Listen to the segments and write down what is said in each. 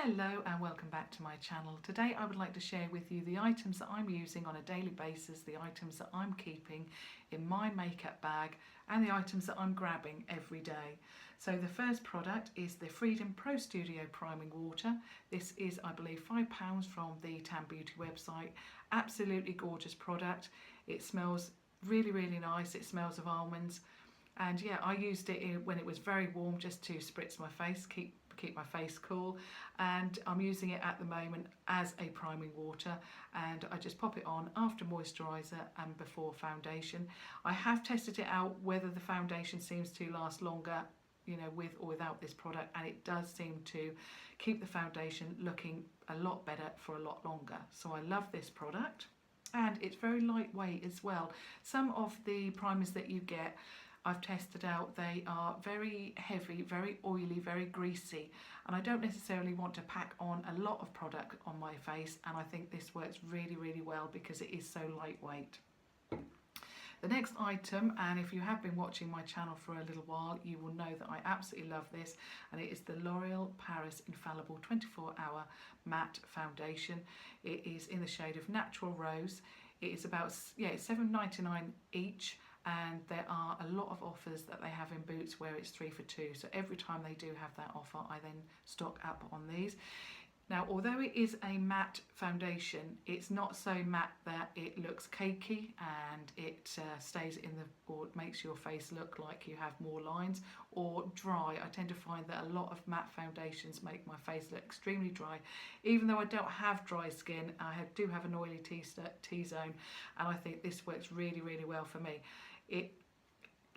Hello and welcome back to my channel. Today I would like to share with you the items that I'm using on a daily basis, the items that I'm keeping in my makeup bag and the items that I'm grabbing every day. So the first product is the Freedom Pro Studio Priming Water. This is, I believe, £5 from the Tan Beauty website. Absolutely gorgeous product. It smells really nice. It smells of almonds. And yeah, I used it when it was very warm just to spritz my face, keep my face cool, and I'm using it at the moment as a priming water, and I just pop it on after moisturiser and before foundation. I have tested it out whether the foundation seems to last longer, you know, with or without this product, and it does seem to keep the foundation looking a lot better for a lot longer. So I love this product, and it's very lightweight as well. Some of the primers that you get, I've tested out, they are very heavy, very oily, very greasy, and I don't necessarily want to pack on a lot of product on my face, and I think this works really well because it is so lightweight. The next item, and if you have been watching my channel for a little while, you will know that I absolutely love this, and it is the L'Oreal Paris Infallible 24-Hour Matte Foundation. It is in the shade of Natural Rose. It is about, it's £7.99 each. And there are a lot of offers that they have in Boots where it's 3 for 2. So every time they do have that offer, I then stock up on these. Now, although it is a matte foundation, it's not so matte that it looks cakey and it stays in the, or it makes your face look like you have more lines, or dry. I tend to find that a lot of matte foundations make my face look extremely dry. Even though I don't have dry skin, I do have an oily T-zone, and I think this works really well for me.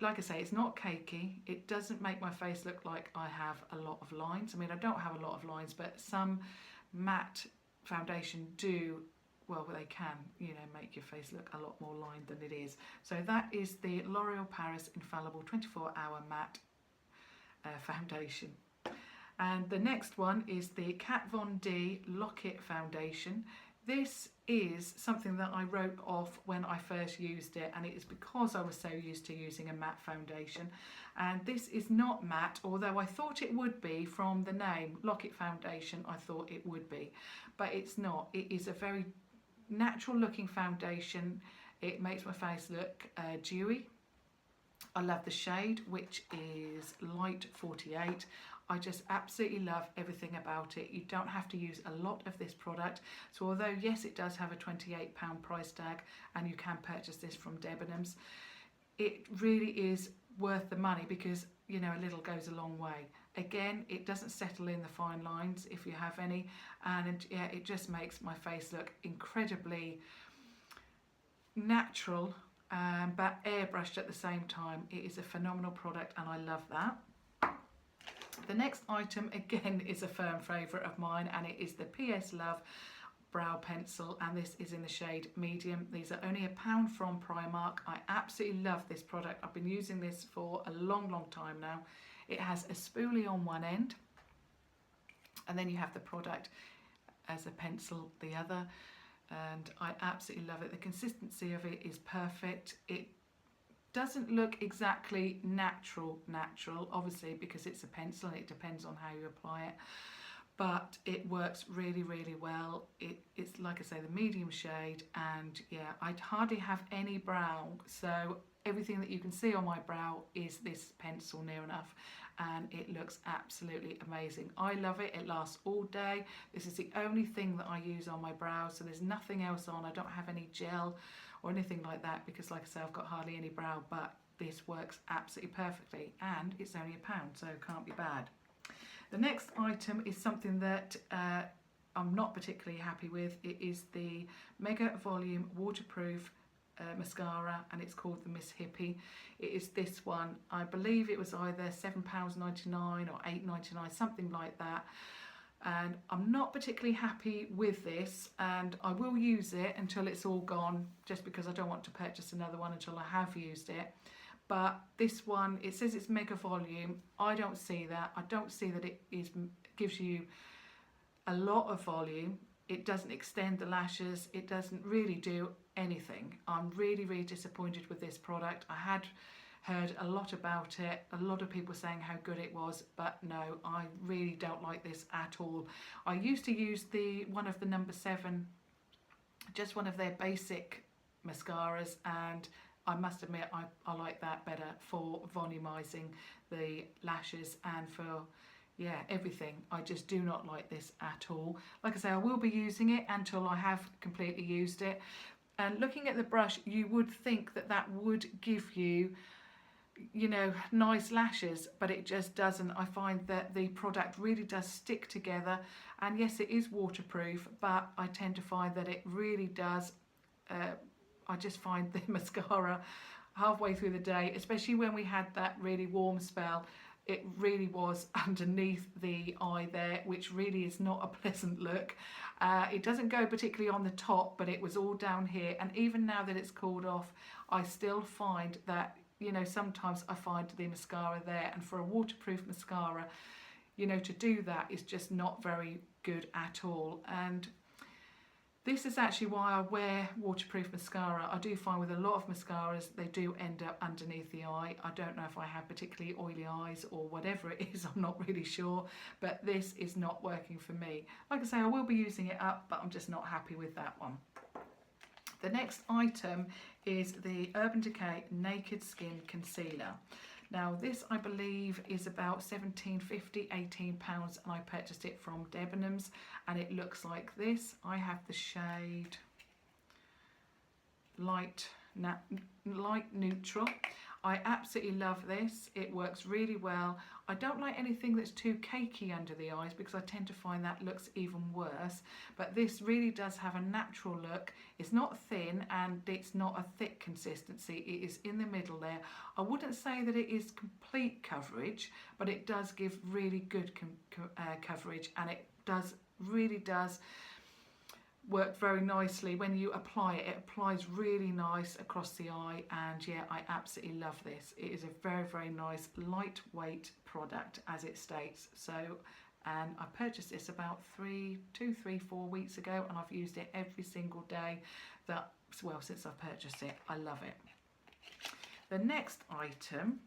Like I say, it's not cakey. It doesn't make my face look like I have a lot of lines. I mean, I don't have a lot of lines, but some matte foundation do, well, they can, you know, make your face look a lot more lined than it is. So that is the L'Oreal Paris Infallible 24-Hour Matte Foundation. And the next one is the Kat Von D Lock-It Foundation. This is something that I wrote off when I first used it, and it is because I was so used to using a matte foundation. And this is not matte, although I thought it would be from the name Lock-It Foundation. I thought it would be, but it's not. It is a very natural looking foundation. It makes my face look dewy. I love the shade, which is Light 48. I just absolutely love everything about it. You don't have to use a lot of this product. So although, yes, it does have a £28 price tag and you can purchase this from Debenhams, it really is worth the money because, you know, a little goes a long way. Again, it doesn't settle in the fine lines if you have any, and yeah, it just makes my face look incredibly natural, but airbrushed at the same time. It is a phenomenal product and I love that. The next item again is a firm favourite of mine, and it is the PS Love Brow Pencil, and this is in the shade Medium. These are only £1 from Primark. I absolutely love this product. I've been using this for a long time now. It has a spoolie on one end, and then you have the product as a pencil the other, and I absolutely love it. The consistency of it is perfect. It doesn't look exactly natural, obviously, because it's a pencil and it depends on how you apply it, but it works really well. It's like I say, the medium shade, and yeah, I hardly have any brow, so everything that you can see on my brow is this pencil near enough, and it looks absolutely amazing. I love it. It lasts all day. This is the only thing that I use on my brows, so there's nothing else on. I don't have any gel or anything like that because, like I say, I've got hardly any brow, but this works absolutely perfectly, and it's only £1, so it can't be bad. The next item is something that I'm not particularly happy with. It is the Mega Volume Waterproof mascara, and it's called the Miss Hippie. It is this one. I believe it was either £7.99 or £8.99, something like that. And I'm not particularly happy with this, and I will use it until it's all gone, just because I don't want to purchase another one until I have used it. But this one, it says it's mega volume. I don't see that. I don't see that it gives you a lot of volume. It doesn't extend the lashes. It doesn't really do anything. I'm really disappointed with this product. I had heard a lot about it, a lot of people saying how good it was, but no, I really don't like this at all. I used to use one of the number 7, just one of their basic mascaras, and I must admit I like that better for volumizing the lashes and for everything. I just do not like this at all. Like I say, I will be using it until I have completely used it. And looking at the brush, you would think that that would give you, you know, nice lashes, but it just doesn't. I find that the product really does stick together, and yes, it is waterproof, but I tend to find that it really does. I just find the mascara halfway through the day, especially when we had that really warm spell, it really was underneath the eye there, which really is not a pleasant look. It doesn't go particularly on the top, but it was all down here, and even now that it's cooled off, I still find that, you know, sometimes I find the mascara there, and for a waterproof mascara, you know, to do that is just not very good at all. And this is actually why I wear waterproof mascara. I do find with a lot of mascaras, they do end up underneath the eye. I don't know if I have particularly oily eyes or whatever it is, I'm not really sure, but this is not working for me. Like I say, I will be using it up, but I'm just not happy with that one. The next item is the Urban Decay Naked Skin Concealer. Now this, I believe, is about £17.50, £18, and I purchased it from Debenhams, and it looks like this. I have the shade light neutral. I absolutely love this. It works really well. I don't like anything that's too cakey under the eyes because I tend to find that looks even worse. But this really does have a natural look. It's not thin and it's not a thick consistency. It is in the middle there. I wouldn't say that it is complete coverage, but it does give really good coverage, and it really does work very nicely. When you apply it, it applies really nice across the eye, and yeah, I absolutely love this. It is a very, very nice lightweight product, as it states. So, and I purchased this about 4 weeks ago, and I've used it every single day since I've purchased it. I love it. The next item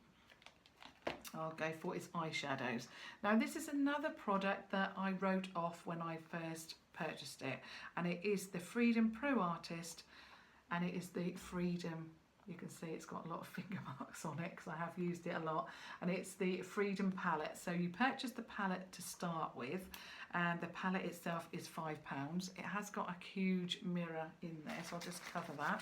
I'll go for is eyeshadows. Now this is another product that I wrote off when I first purchased it, and it is the Freedom Pro Artist, and it is the Freedom, you can see it's got a lot of finger marks on it because I have used it a lot, and it's the Freedom palette. So you purchase the palette to start with, and the palette itself is £5. It has got a huge mirror in there, so I'll just cover that.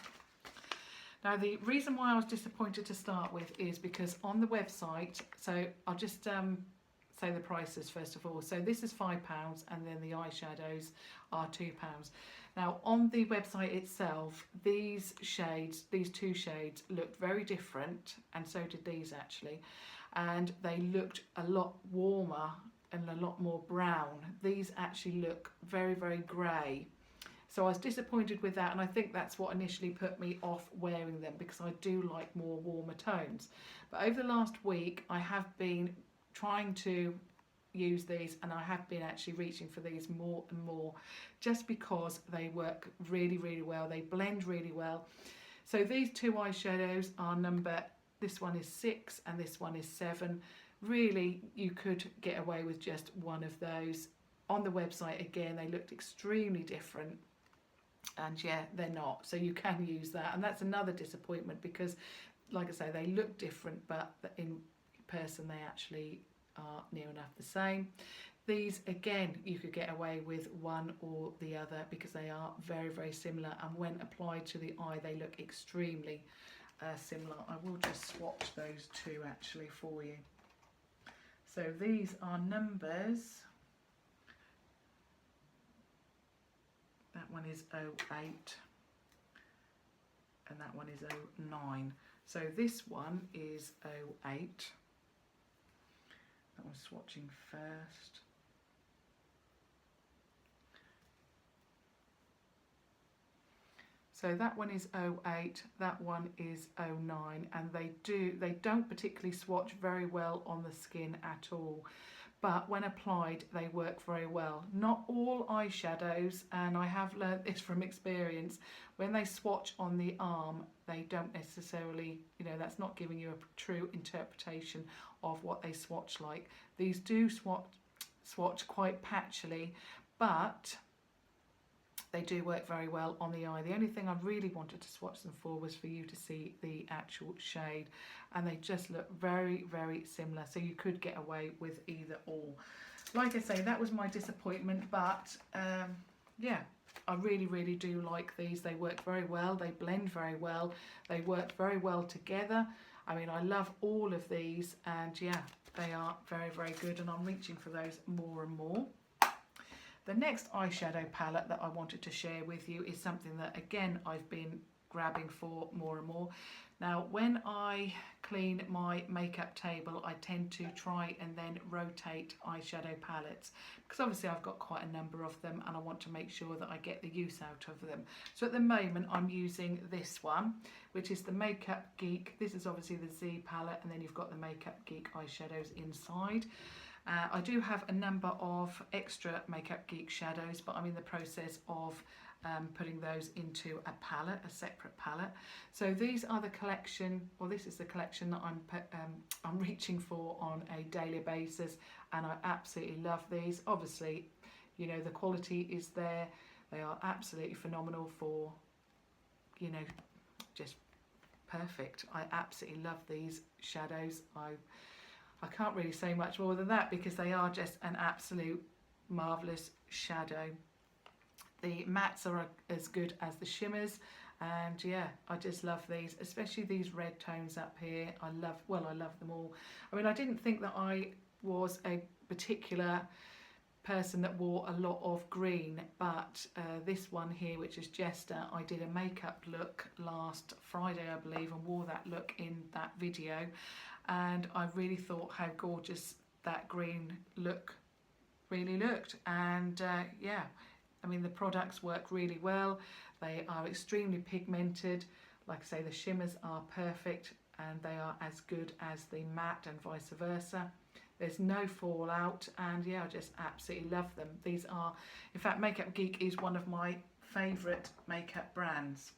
Now the reason why I was disappointed to start with is because on the website, so I'll just say the prices first of all. So this is £5, and then the eyeshadows are £2. Now on the website itself, these two shades looked very different, and so did these actually, and they looked a lot warmer and a lot more brown. These actually look very, very grey. So I was disappointed with that, and I think that's what initially put me off wearing them, because I do like more warmer tones. But over the last week, I have been trying to use these, and I have been actually reaching for these more and more, just because they work really, really well. They blend really well. So these two eyeshadows are this one is 6 and this one is 7. Really, you could get away with just one of those. On the website, again, they looked extremely different. And yeah, they're not, so you can use that, and that's another disappointment, because like I say, they look different, but in person they actually are near enough the same. These, again, you could get away with one or the other because they are very, very similar, and when applied to the eye they look extremely similar. I will just swatch those two actually for you. So these are numbers. That one is 08 and that one is 09. So this one is 08. That one's swatching first. So that one is 08, that one is 09, and they don't particularly swatch very well on the skin at all. but when applied they work very well. Not all eyeshadows, and I have learnt this from experience, when they swatch on the arm they don't necessarily, you know, that's not giving you a true interpretation of what they swatch like. These do swatch quite patchily, but they do work very well on the eye. The only thing I really wanted to swatch them for was for you to see the actual shade, and they just look very, very similar, so you could get away with either or. Like I say, that was my disappointment, but yeah, I really, really do like these. They work very well, they blend very well, they work very well together. I mean, I love all of these, and yeah, they are very, very good, and I'm reaching for those more and more. The next eyeshadow palette that I wanted to share with you is something that, again, I've been grabbing for more and more. Now, when I clean my makeup table, I tend to try and then rotate eyeshadow palettes, because obviously I've got quite a number of them and I want to make sure that I get the use out of them. So at the moment I'm using this one, which is the Makeup Geek. This is obviously the Z palette, and then you've got the Makeup Geek eyeshadows inside. I do have a number of extra Makeup Geek shadows, but I'm in the process of putting those into a palette, a separate palette. So these are the collection, or this is the collection that I'm reaching for on a daily basis, and I absolutely love these. Obviously, you know, the quality is there. They are absolutely phenomenal for, you know, just perfect. I absolutely love these shadows. I can't really say much more than that, because they are just an absolute marvellous shadow. The mattes are as good as the shimmers, and yeah, I just love these, especially these red tones up here. I love them all. I mean, I didn't think that I was a particular person that wore a lot of green, but this one here, which is Jester, I did a makeup look last Friday, I believe, and wore that look in that video, and I really thought how gorgeous that green look really looked. And yeah, I mean, the products work really well. They are extremely pigmented. Like I say, the shimmers are perfect, and they are as good as the matte and vice versa. There's no fallout, and yeah, I just absolutely love them. These are, in fact, Makeup Geek is one of my favourite makeup brands.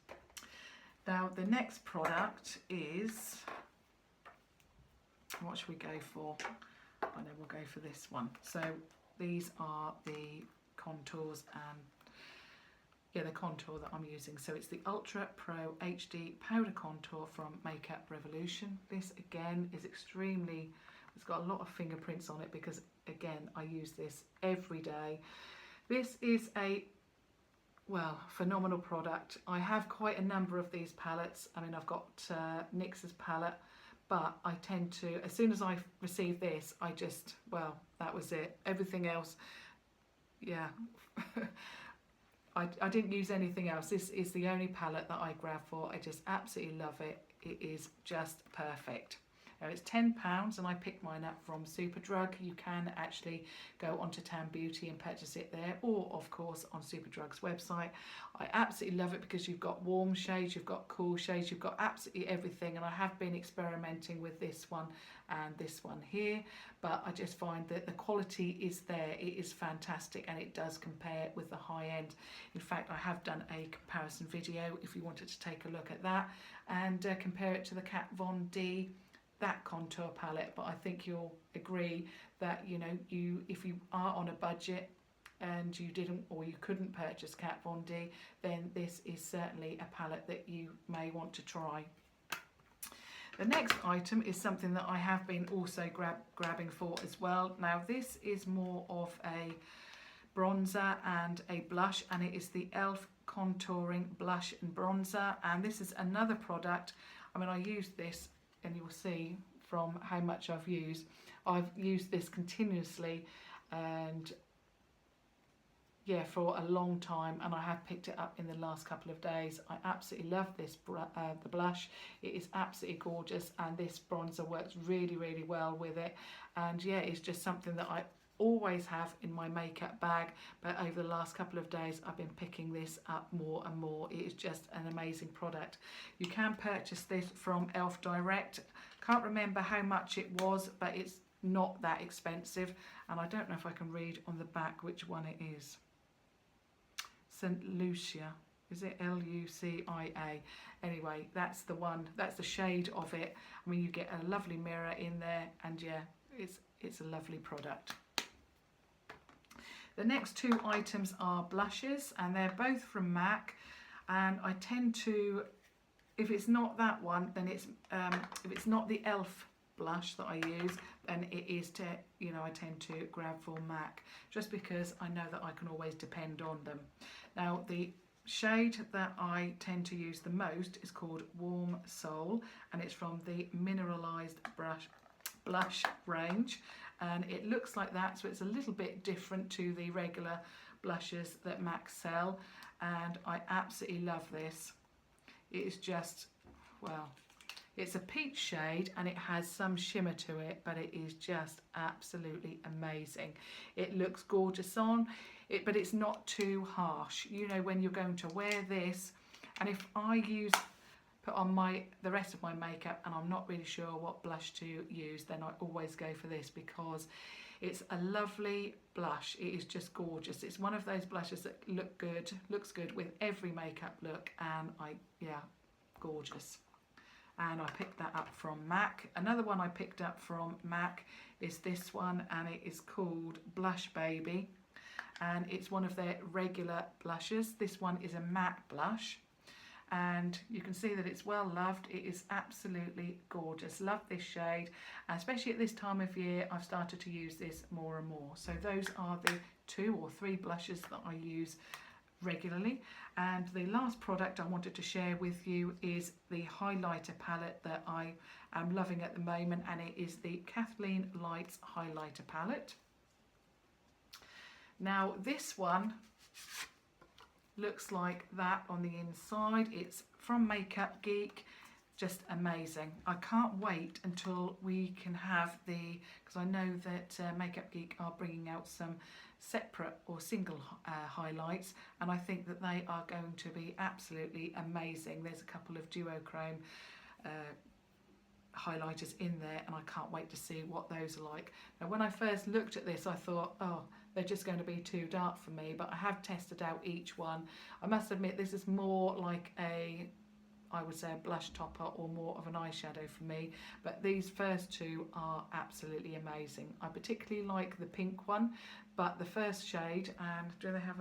Now, the next product is, what should we go for? I know we'll go for this one. So these are the contours, and yeah, the contour that I'm using. So it's the Ultra Pro HD Powder Contour from Makeup Revolution. This again is extremely, it's got a lot of fingerprints on it, because again, I use this every day. This is a, well, phenomenal product. I have quite a number of these palettes. I mean, I've got NYX's palette, but I tend to, as soon as I receive this, I just, well, that was it. Everything else, yeah, I didn't use anything else. This is the only palette that I grab for. I just absolutely love it. It is just perfect. Now, it's £10, and I picked mine up from Superdrug. You can actually go onto Town Beauty and purchase it there, or of course on Superdrug's website. I absolutely love it because you've got warm shades, you've got cool shades, you've got absolutely everything, and I have been experimenting with this one and this one here, but I just find that the quality is there. It is fantastic, and it does compare with the high end. In fact, I have done a comparison video if you wanted to take a look at that and compare it to the Kat Von D, that contour palette. But I think you'll agree that, you know, if you are on a budget and you didn't, or you couldn't purchase Kat Von D, then this is certainly a palette that you may want to try. The next item is something that I have been also grabbing for as well. Now, this is more of a bronzer and a blush, and it is the e.l.f. Contouring Blush and Bronzer, and this is another product. I mean, I used this, and you'll see from how much I've used this continuously, and yeah, for a long time, and I have picked it up in the last couple of days. I absolutely love this the blush. It is absolutely gorgeous, and this bronzer works really, really well with it. And yeah, it's just something that I always have in my makeup bag, but over the last couple of days I've been picking this up more and more. It is just an amazing product. You can purchase this from e.l.f. Direct. Can't remember how much it was, but it's not that expensive, and I don't know if I can read on the back which one it is. St. Lucia. Is it Lucia? Anyway, that's the one, that's the shade of it. I mean, you get a lovely mirror in there, and yeah, it's a lovely product. The next two items are blushes, and they're both from MAC, and I tend to, if it's not that one, then it's if it's not the ELF blush that I use, then it is I tend to grab for MAC, just because I know that I can always depend on them. Now, the shade that I tend to use the most is called Warm Soul, and it's from the Mineralized blush range, and it looks like that, so it's a little bit different to the regular blushes that MAC sell, and I absolutely love this. It is just, well, it's a peach shade and it has some shimmer to it, but it is just absolutely amazing. It looks gorgeous on it, but it's not too harsh. You know, when you're going to wear this, and if I put on the rest of my makeup and I'm not really sure what blush to use, then I always go for this, because it's a lovely blush. It is just gorgeous. It's one of those blushes that looks good with every makeup look, and gorgeous. And I picked that up from MAC. Another one I picked up from MAC is this one, and it is called Blushbaby, and it's one of their regular blushes. This one is a matte blush, and you can see that it's well loved. It is absolutely gorgeous. Love this shade, and especially at this time of year I've started to use this more and more. So those are the 2 or 3 blushes that I use regularly. And the last product I wanted to share with you is the highlighter palette that I am loving at the moment, and it is the Kathleen Lights highlighter palette. Now, this one looks like that on the inside. It's from Makeup Geek. Just amazing. I can't wait until we can have because I know that Makeup Geek are bringing out some separate or single highlights, and I think that they are going to be absolutely amazing. There's a couple of duochrome highlighters in there, and I can't wait to see what those are like. Now, when I first looked at this, I thought, oh, they're just going to be too dark for me, but I have tested out each one. I must admit, this is more like I would say a blush topper or more of an eyeshadow for me, but these first two are absolutely amazing. I particularly like the pink one, but the first shade, and do they have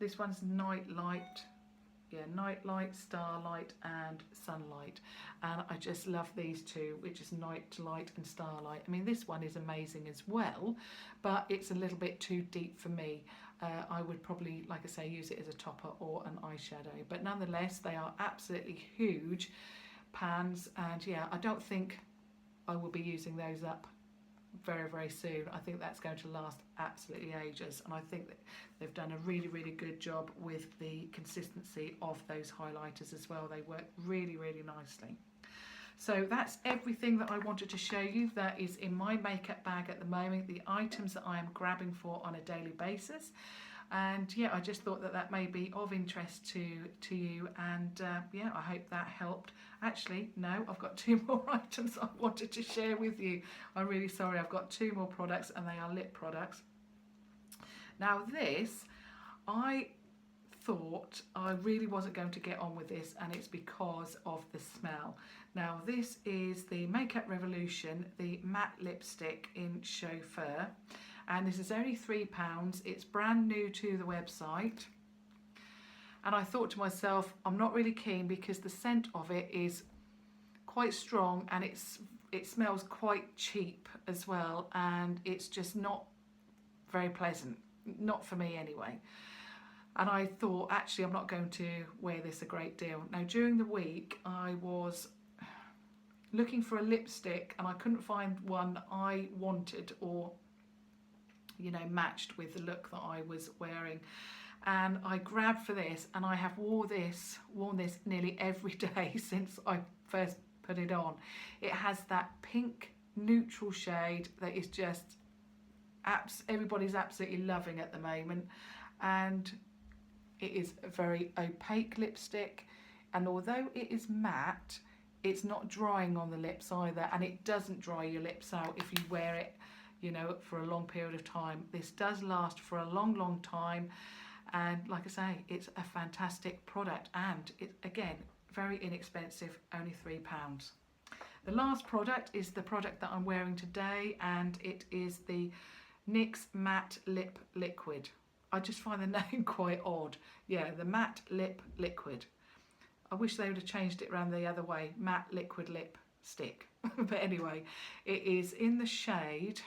this one's Night Light, Night Light, Starlight and Sunlight, and I just love these two, which is Night Light and Starlight. I mean, this one is amazing as well, but it's a little bit too deep for me. I would probably, like I say, use it as a topper or an eyeshadow, but nonetheless they are absolutely huge pans, and yeah, I don't think I will be using those up very, very soon. I think that's going to last absolutely ages, and I think that they've done a really, really good job with the consistency of those highlighters as well. They work really, really nicely. So that's everything that I wanted to show you that is in my makeup bag at the moment, the items that I am grabbing for on a daily basis. And yeah, I just thought that may be of interest to you, and yeah, I hope that helped. Actually, no, I've got 2 more items I wanted to share with you. I'm really sorry, I've got 2 more products, and they are lip products. Now this, I thought I really wasn't going to get on with this, and it's because of the smell. Now this is the Makeup Revolution, the matte lipstick in Chauffeur, and this is only £3. It's brand new to the website, and I thought to myself, I'm not really keen because the scent of it is quite strong, and it smells quite cheap as well, and it's just not very pleasant, not for me anyway. And I thought, actually, I'm not going to wear this a great deal. Now, during the week, I was looking for a lipstick, and I couldn't find one I wanted or, matched with the look that I was wearing. And I grabbed for this, and I have worn this nearly every day since I first put it on. It has that pink neutral shade that is just everybody's absolutely loving at the moment, and it is a very opaque lipstick, and although it is matte, it's not drying on the lips either, and it doesn't dry your lips out if you wear it, you know, for a long period of time. This does last for a long time, and like I say, it's a fantastic product, and it, again, very inexpensive, only £3. The last product is the product that I'm wearing today, and it is the NYX Matte Lip Liquid. I just find the name quite odd. Yeah, the Matte Lip Liquid. I wish they would have changed it around the other way, Matte Liquid Lipstick. But anyway, it is in the shade,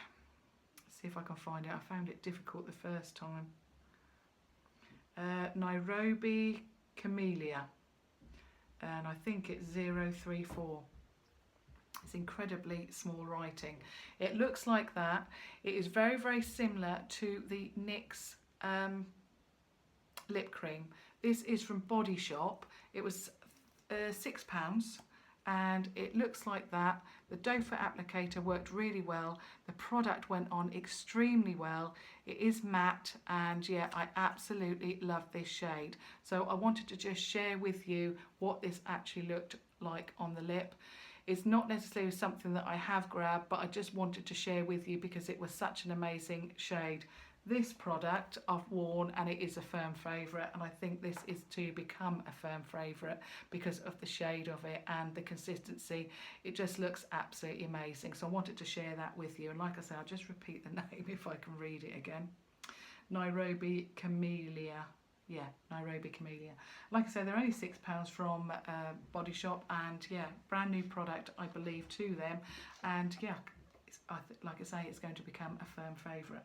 let's see if I can find it. I found it difficult the first time. Nairobi Camellia, and I think it's 034. It's incredibly small writing. It looks like that. It is very similar to the NYX lip cream. This is from Bodyshop. It was £6, and it looks like that. The doe foot applicator worked really well. The product went on extremely well. It is matte, and yeah, I absolutely love this shade. So I wanted to just share with you what this actually looked like on the lip. It's not necessarily something that I have grabbed, but I just wanted to share with you because it was such an amazing shade. This product I've worn, and it is a firm favourite, and I think this is to become a firm favourite because of the shade of it and the consistency. It just looks absolutely amazing. So I wanted to share that with you, and like I say, I'll just repeat the name if I can read it again. Nairobi Camellia. Yeah, Nairobi Camellia. Like I say, they're only £6 from Bodyshop, and yeah, brand new product, I believe, to them. And yeah, like I say, it's going to become a firm favourite.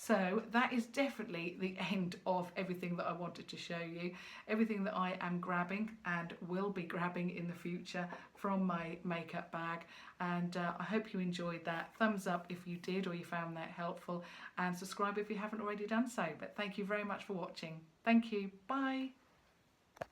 So that is definitely the end of everything that I wanted to show you. Everything that I am grabbing and will be grabbing in the future from my makeup bag. And I hope you enjoyed that. Thumbs up if you did or you found that helpful. And subscribe if you haven't already done so. But thank you very much for watching. Thank you. Bye.